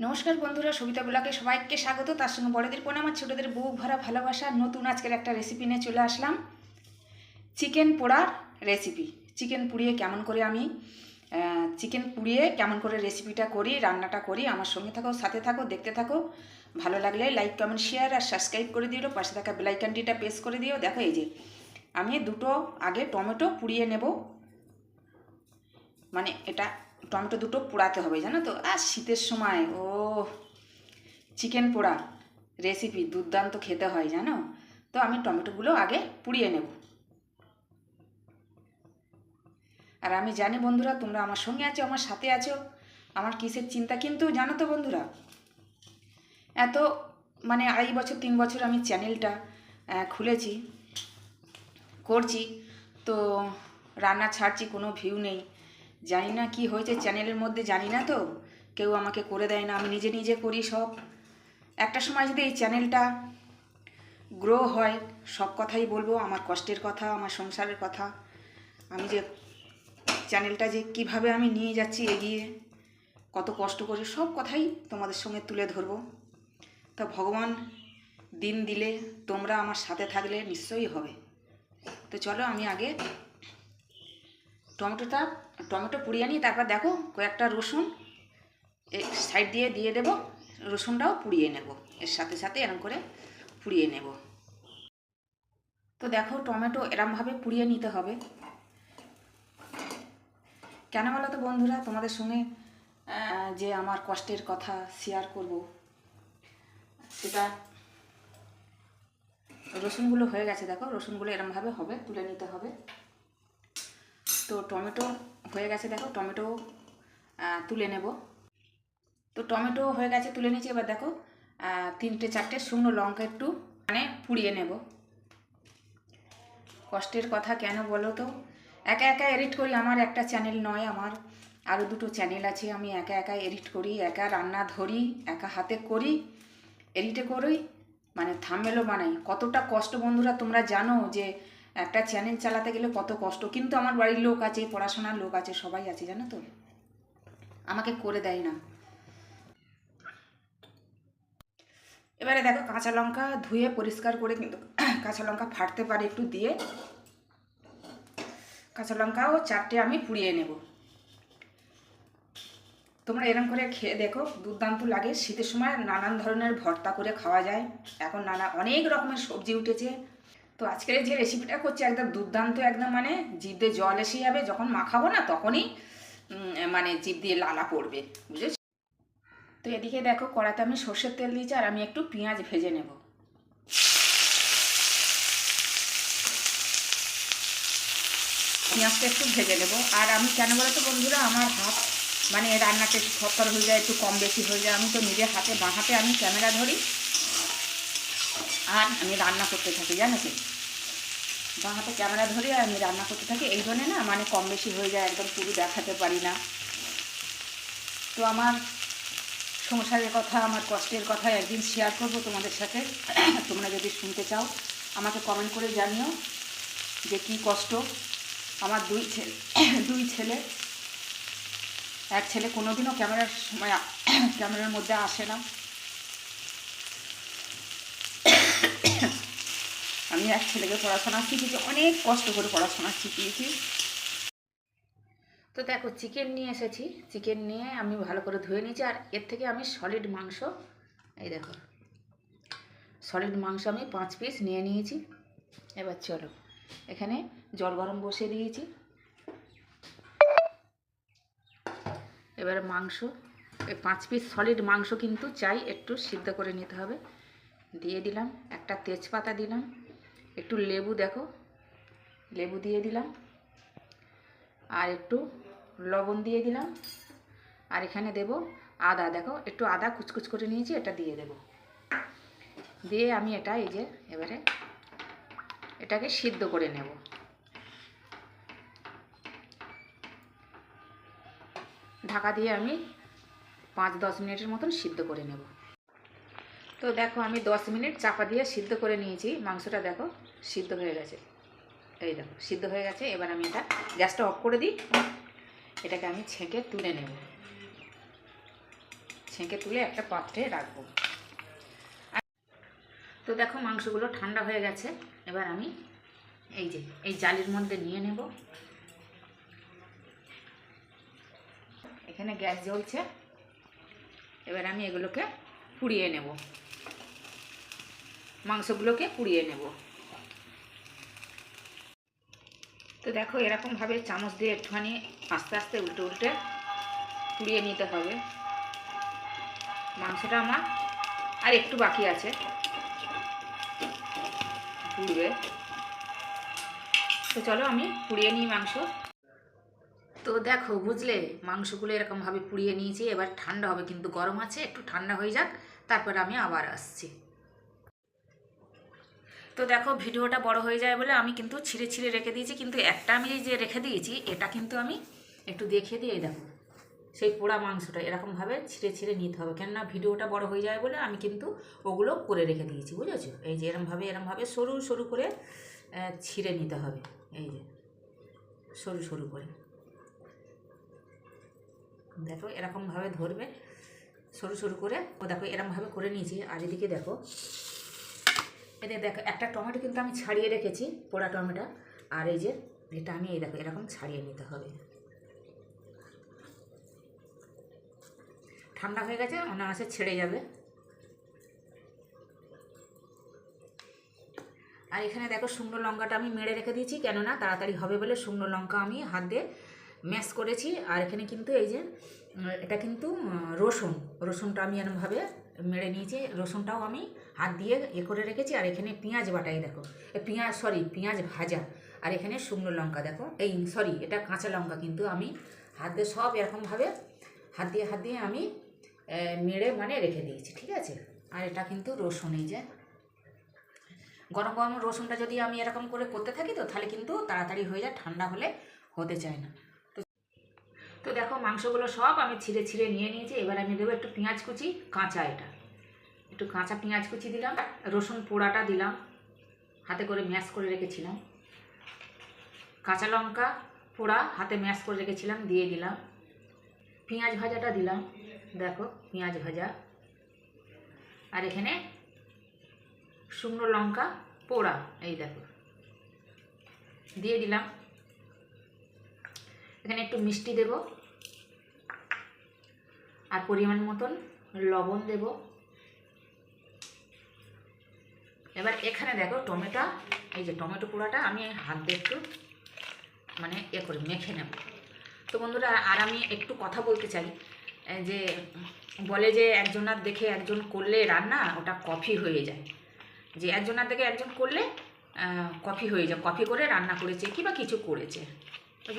নমস্কার বন্ধুরা, সবিতা ব্লগে সবাইকে স্বাগত। তার সঙ্গে বড়দের প্রণাম, আমার ছোটোদের বুক ভরা ভালোবাসা। নতুন আজকের একটা রেসিপি নিয়ে চলে আসলাম, চিকেন পোড়ার রেসিপি। চিকেন পুড়িয়ে কেমন করে রেসিপিটা করি, রান্নাটা করি, আমার সঙ্গে থাকো, সাথে থাকো, দেখতে থাকো। ভালো লাগলে লাইক, কমেন্ট, শেয়ার আর সাবস্ক্রাইব করে দিও। পাশে থাকা বেল আইকনটিটা প্রেস করে দিও। দেখো, এই যে আমি দুটো আগে টমেটো পুড়িয়ে নেব। মানে এটা টমেটো দুটো পোড়াতে হবে, জানো তো। আর শীতের সময় চিকেন পোড়া রেসিপি দুর্দান্ত খেতে হয়, জানো তো। আমি টমেটোগুলো আগে পুড়িয়ে নেব। আর আমি জানি বন্ধুরা, তোমরা আমার সঙ্গে আছো, আমার সাথে আছো। আমার কিসের চিন্তা, কিন্তু জানো তো বন্ধুরা, এত 2.5 বছর 3 বছর আমি চ্যানেলটা খুলেছি, করছি, তো রান্না ছাড়ছি, কোনো ভিউ নেই। জানি না কি হয়েছে চ্যানেলের মধ্যে, জানি না তো। কেউ আমাকে করে দেয় না, আমি নিজে নিজে করি সব। একটা সময় যদি এই চ্যানেলটা গ্রো হয়, সব কথাই বলবো, আমার কষ্টের কথা, আমার সংসারের কথা, আমি যে চ্যানেলটা যে কিভাবে আমি নিয়ে যাচ্ছি এগিয়ে, কত কষ্ট করে, সব কথাই তোমাদের সঙ্গে তুলে ধরবো। তা ভগবান দিন দিলে, তোমরা আমার সাথে থাকলে নিশ্চয়ই হবে। তো চলো, আমি আগে টমেটো পুড়িয়ে নিই। তারপর দেখো, কয়েকটা রসুন সাইড দিয়ে দেব। রসুনটাও পুড়িয়ে নেব, এর সাথে সাথে এরম করে পুড়িয়ে নেব। তো দেখো, টমেটো এরমভাবে পুড়িয়ে নিতে হবে। কেন বলো তো বন্ধুরা, তোমাদের সঙ্গে যে আমার কষ্টের কথা শেয়ার করব, সেটা রসুনগুলো হয়ে গেছে। দেখো, রসুনগুলো এরমভাবে হবে, তুলে নিতে হবে। তো টমেটো হয়ে গেছে, দেখো, টমেটো তুলে নেব। তো টমেটো হয়ে গেছে, তুলে নিয়েছি। এবার দেখো, 3-4টে শুকনো লঙ্কা একটু পুড়িয়ে নেব। কষ্টের কথা কেন বলো তো, একা একা এডিট করি। আমার একটা চ্যানেল নয়, আমার আরও 2টো চ্যানেল আছে। আমি একা একা এডিট করি, একা রান্না ধরি, একা হাতে করি, এডিটে করি, থাম্বনেলও বানাই। কতটা কষ্ট বন্ধুরা তোমরা জানো, যে একটা চ্যানেল চালাতে গেলে কত কষ্ট। কিন্তু আমার বাড়ির লোক আছে, পড়াশোনার লোক আছে, সবাই আছে, জানো তো, আমাকে করে দেয় না। এবারে দেখো, কাঁচা লঙ্কা ধুয়ে পরিষ্কার করে, কিন্তু কাঁচা লঙ্কা ফাটতে পারে একটু দিয়ে, কাঁচা লঙ্কাও 4টে আমি পুড়িয়ে নেব। তোমরা এরকম করে খেয়ে দেখো, দুর্দান্ত লাগে। শীতের সময় নানান ধরনের ভর্তা করে খাওয়া যায়। এখন অনেক রকমের সবজি উঠেছে। তো আজকের যে রেসিপিটা করছি, একদম দুর্দান্ত, একদম জিভ দিয়ে জল এসে যাবে। যখন মাখাবো না, তখনই জিভ দিয়ে লালা পড়বে, বুঝেছ। তো এদিকে দেখো, কড়াতে আমি সর্ষের তেল দিয়েছি, আর আমি একটু পেঁয়াজ ভেজে নেব। পেঁয়াজটা একটু ভেজে নেব। আর আমি কেন বলো তো বন্ধুরা, আমার হাত রান্নাটা একটু থরথর হয়ে যায়, একটু কম বেশি হয়ে যায়। আমি তো নিজের হাতে, বাঁ হাতে আমি ক্যামেরা ধরি, আর আমি রান্না করতে থাকি, জানো তো। বাঁ হাতে ক্যামেরা ধরে আর আমি রান্না করতে থাকি। এই জন্যে না কম বেশি হয়ে যায়, একদম পুরো দেখাতে পারি না। তো আমার সংসারের কথা, আমার কষ্টের কথা একদিন শেয়ার করব তোমাদের সাথে। তোমরা যদি শুনতে চাও, আমাকে কমেন্ট করে জানিও যে কী কষ্ট। আমার দুই ছেলে, এক ছেলে কোনোদিনও ক্যামেরার মধ্যে আসে না। আমি এক ছেলেকে পড়াশোনা শিখিয়েছি, অনেক কষ্ট করে পড়াশোনা শিখিয়েছি। তো দেখো, চিকেন নিয়ে এসেছি। চিকেন নিয়ে আমি ভালো করে ধুয়ে নিয়েছি, আর এর থেকে আমি সলিড মাংস, এই দেখো, সলিড মাংস আমি 5 পিস নিয়ে নিয়েছি। এবার চলো, এখানে জল গরম বসিয়ে দিয়েছি। এবারে মাংস, এই 5 পিস সলিড মাংস কিন্তু চাই একটু সিদ্ধ করে নিতে হবে। দিয়ে দিলাম একটা তেজপাতা, দিলাম একটু লেবু, দেখো লেবু দিয়ে দিলাম, আর একটু লবণ দিয়ে দিলাম। আর এখানে দেব আদা, দেখো একটু আদা কুচকুচ করে নিয়েছি, এটা দিয়ে দেব। দিয়ে আমি এটা, এই যে এবারে এটাকে সিদ্ধ করে নেব। ঢাকা দিয়ে আমি 5-10 মিনিটের মতন সিদ্ধ করে নেব। তো দেখো, আমি 10 মিনিট চাপা দিয়ে সিদ্ধ করে নিয়েছি। মাংসটা দেখো সিদ্ধ হয়ে গেছে, এই দেখো সিদ্ধ হয়ে গেছে। এবার আমি এটা গ্যাসটা অফ করে দিই। এটাকে আমি ছেঁকে তুলে নেব। ছেঁকে তুলে একটা পাত্রে রাখবো। তো দেখো মাংসগুলো ঠান্ডা হয়ে গেছে। এবার আমি এই জালির মধ্যে নিয়ে নেব। এখানে গ্যাস জ্বলছে। এবার আমি এগুলোকে পুড়িয়ে নেব, মাংসগুলোকে পুড়িয়ে নেব। তো দেখো এরকমভাবে চামচ দিয়ে একটুখানি আস্তে আস্তে উল্টে উল্টে পুড়িয়ে নিতে হবে। মাংসটা আমার আর একটু বাকি আছে পুড়বে। তো চলো আমি পুড়িয়ে নিই মাংস। তো দেখো বুঝলে, মাংসগুলো এরকমভাবে পুড়িয়ে নিয়েছি। এবার ঠান্ডা হবে, কিন্তু গরম আছে, একটু ঠান্ডা হয়ে যাক, তারপর আমি আবার আসছি। তো দেখো ভিডিওটা বড় হয়ে যায় বলে আমি কিন্তু ছিঁড়ে ছিঁড়ে রেখে দিয়েছি, কিন্তু একটা আমি যে রেখে দিয়েছি এটা কিন্তু আমি একটু দেখিয়ে দিয়ে দেখো, সেই পোড়া মাংসটা এরকমভাবে ছিঁড়ে ছিঁড়ে নিতে হবে, কেননা ভিডিওটা বড় হয়ে যায় বলে আমি কিন্তু ওগুলো করে রেখে দিয়েছি, বুঝেছো? এই যে এরমভাবে সরু সরু করে ছিঁড়ে নিতে হবে। এই যে সরু সরু করে দেখো এরকমভাবে ধরবে, সরু সরু করে। ও দেখো এরমভাবে করে নিয়েছি। আর এদিকে দেখো, এদিকে দেখো একটা টমেটো কিন্তু আমি ছাড়িয়ে রেখেছি, পোড়া টমেটো। আর এই যে এটা আমি এই দেখো এরকম ছাড়িয়ে নিতে হবে। ঠান্ডা হয়ে গেছে, অনায়াসে ছেড়ে যাবে। আর এখানে দেখো শুকনো লঙ্কাটা আমি মেরে রেখে দিয়েছি, কেননা তাড়াতাড়ি হবে বলে শুকনো লঙ্কা আমি হাত দিয়ে ম্যাশ করেছি। আর এখানে কিন্তু এই যে এটা কিন্তু রসুনটা আমি এরমভাবে মেরে নিয়েছি, রসুনটাও আমি হাত দিয়ে করে রেখেছি। আর এখানে পেঁয়াজ বাটাই দেখো, পেঁয়াজ ভাজা। আর এখানে শুকনো লঙ্কা দেখো, এটা কাঁচা লঙ্কা কিন্তু আমি হাত দিয়ে সব এরকমভাবে হাত দিয়ে আমি মেরে রেখে দিয়েছি, ঠিক আছে? আর এটা কিন্তু রসুন, এই যে গরম গরম রসুনটা যদি আমি এরকম করে করতে থাকি তো তাহলে কিন্তু তাড়াতাড়ি হয়ে যায়, ঠান্ডা হলে হতে চায় না। তো দেখো মাংসগুলো সব আমি ছিঁড়ে ছিঁড়ে নিয়ে নিয়েছি। এবার আমি দেবো একটু পেঁয়াজ কুচি, কাঁচা, এটা একটু কাঁচা পেঁয়াজ কুচি দিলাম, রসুন পোড়াটা দিলাম, হাতে করে ম্যাশ করে রেখেছিলাম, কাঁচা লঙ্কা পোড়া হাতে ম্যাশ করে রেখেছিলাম দিয়ে দিলাম, পেঁয়াজ ভাজাটা দিলাম, দেখো পেঁয়াজ ভাজা। আর এখানে শুকনো লঙ্কা পোড়া, এই দেখো দিয়ে দিলাম। এখানে একটু মিষ্টি দেব, আর পরিমাণ মতন লবণ দেব। এবার এখানে দেখো টমেটো, এই যে টমেটো পোড়াটা আমি হাত দিয়ে একটু করে মেখে নেব। তো বন্ধুরা, আর আমি একটু কথা বলতে চাই, যে বলে যে একজনার দেখে একজন করলে রান্না ওটা কফি হয়ে যায়, যে একজনার দেখে একজন করলে কফি হয়ে যায়, কফি করে রান্না করেছে কিংবা কিছু করেছে,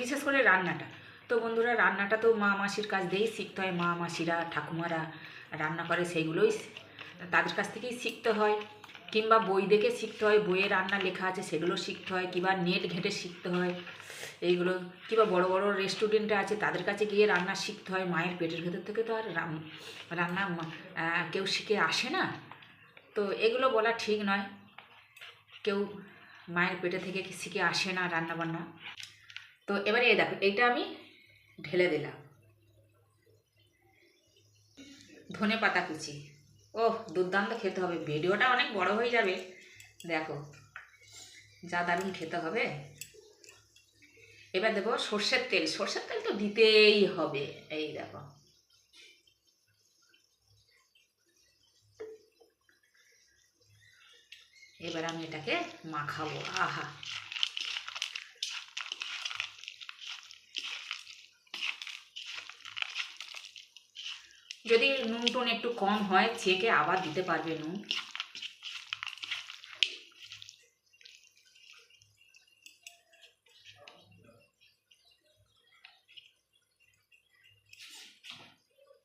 বিশেষ করে রান্নাটা। তো বন্ধুরা, রান্নাটা তো মা মাসির কাছ দিয়েই শিখতে হয়। মা মাসিরা ঠাকুমারা রান্না করে, সেইগুলোই তাদের কাছ থেকেই শিখতে হয়, কিংবা বই দেখে শিখতে হয়, বইয়ে রান্না লেখা আছে সেগুলো শিখতে হয়, কিংবা নেট ঘেঁটে শিখতে হয় এইগুলো, কিংবা বড় বড় রেস্টুরেন্টে আছে তাদের কাছে গিয়ে রান্না শিখতে হয়। মায়ের পেটের ভেতর থেকে তো আর রান্না কেউ শিখে আসে না। তো এগুলো বলা ঠিক নয়, কেউ মায়ের পেটে থেকে শিখে আসে না রান্না বান্না। তো এবারে এই দেখো, এইটা আমি ঢেলে দিলাম ধনে পাতা কুচি। ওহ, দুর্দান্ত খেতে হবে। ভিডিওটা অনেক বড় হয়ে যাবে, দেখো যা দারুণ খেতে হবে। এবার দেবো সর্ষের তেল তো দিতেই হবে, এই দেখো। এবার আমি এটাকে মাখাবো। আহা, যদি নুন টুন একটু কম হয় চেকে আবার দিতে পারবে নুন।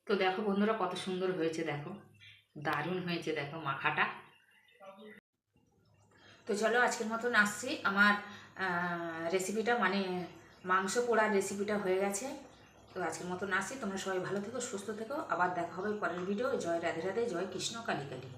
তো দেখো বন্ধুরা কত সুন্দর হয়েছে, দেখো দারুণ হয়েছে, দেখো মাখাটা। তো চলো আজকের মতন আসছি, আমার রেসিপিটা মাংস পোড়ার রেসিপিটা হয়ে গেছে। তো আজকের মতন আসছি, তোমরা সবাই ভালো থেকো, সুস্থ থেকো, আবার দেখা হবে পরের ভিডিও। জয় রাধে রাধে, জয় কৃষ্ণ কালী কালী।